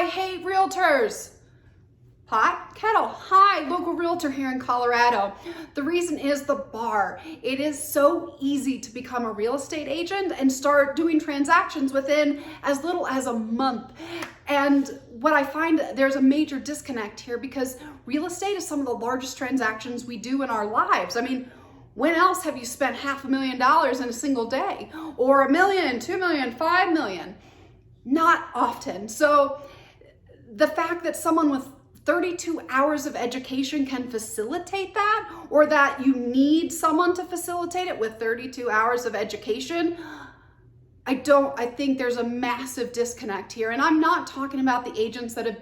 I hate realtors. Pot, kettle. Hi, local realtor here in Colorado. The reason is the bar. It is so easy to become a real estate agent and start doing transactions within as little as a month. And what I find, there's a major disconnect here because real estate is some of the largest transactions we do in our lives. I mean, when else have you spent $500,000 in a single day? Or $1 million, $2 million, $5 million? Not often. So the fact that someone with 32 hours of education can facilitate that, or that you need someone to facilitate it with 32 hours of education, I think there's a massive disconnect here. And I'm not talking about the agents that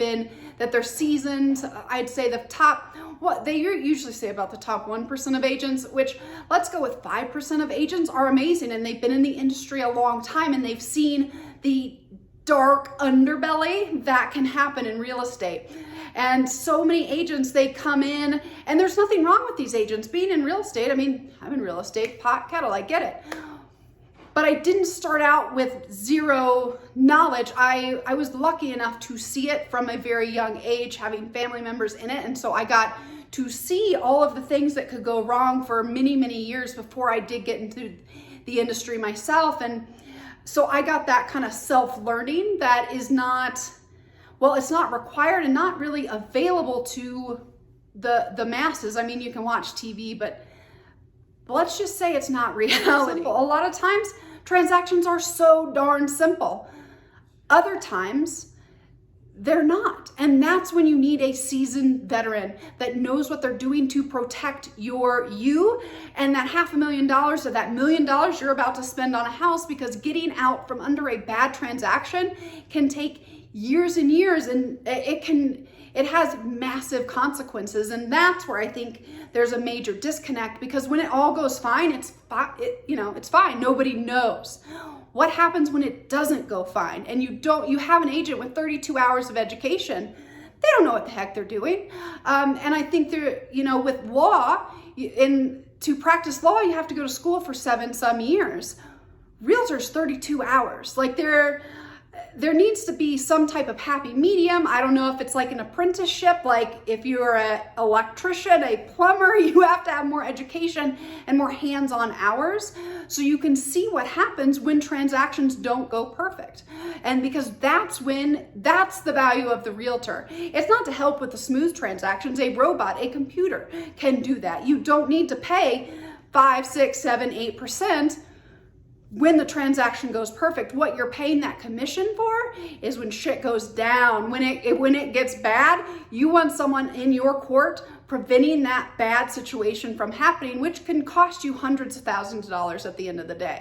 they're seasoned. I'd say the top, what they usually say about the top 1% of agents, which let's go with 5% of agents are amazing. And they've been in the industry a long time and they've seen the dark underbelly that can happen in real estate. And so many agents, they come in, and there's nothing wrong with these agents being in real estate. I mean, I'm in real estate, pot, kettle, I get it. But I didn't start out with zero knowledge. I was lucky enough to see it from a very young age, having family members in it. And so I got to see all of the things that could go wrong for many, many years before I did get into the industry myself. And so I got that kind of self-learning that is not, well, it's not required and not really available to the masses. I mean, you can watch TV, but let's just say it's not reality. A lot of times transactions are so darn simple. Other times they're not. And that's when you need a seasoned veteran that knows what they're doing to protect you and that $500,000 or that $1 million you're about to spend on a house, because getting out from under a bad transaction can take years and years, and it has massive consequences. And that's where I think there's a major disconnect, because when it all goes fine, it's fine. Nobody knows. What happens when it doesn't go fine and you have an agent with 32 hours of education? They don't know what the heck they're doing. And I think with law, to practice law, you have to go to school for 7 some years. Realtors, 32 hours. Like there needs to be some type of happy medium. I don't know if it's like an apprenticeship, like if you're an electrician, a plumber, you have to have more education and more hands-on hours so you can see what happens when transactions don't go perfect. And because that's the value of the realtor. It's not to help with the smooth transactions. A robot, a computer can do that. You don't need to pay 5, 6, 7, 8% when the transaction goes perfect. What you're paying that commission for is when shit goes down, when it gets bad. You want someone in your court preventing that bad situation from happening, which can cost you hundreds of thousands of dollars at the end of the day.